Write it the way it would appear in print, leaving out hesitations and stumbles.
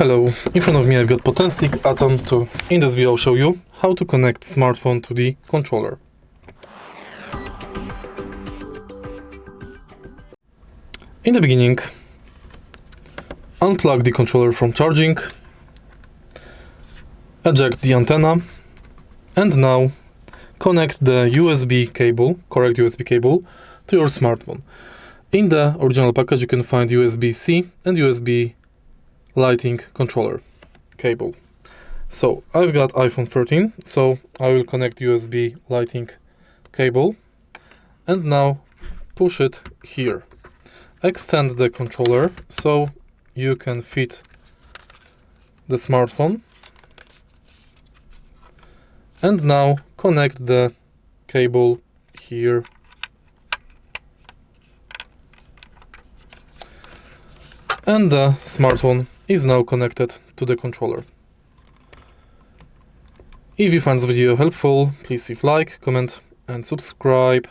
Hello, in front of me I've got Potensic ATOM. In this video I'll show you how to connect smartphone to the controller. In the beginning, unplug the controller from charging, eject the antenna, and now connect the USB cable, correct USB cable, to your smartphone. In the original package you can find USB-C and USB lighting controller cable. So I've got iPhone 13, so I will connect USB lighting cable and now push it here. Extend the controller so you can fit the smartphone, and now connect the cable here. And the smartphone is now connected to the controller. If you find this video helpful, please leave like, comment and subscribe.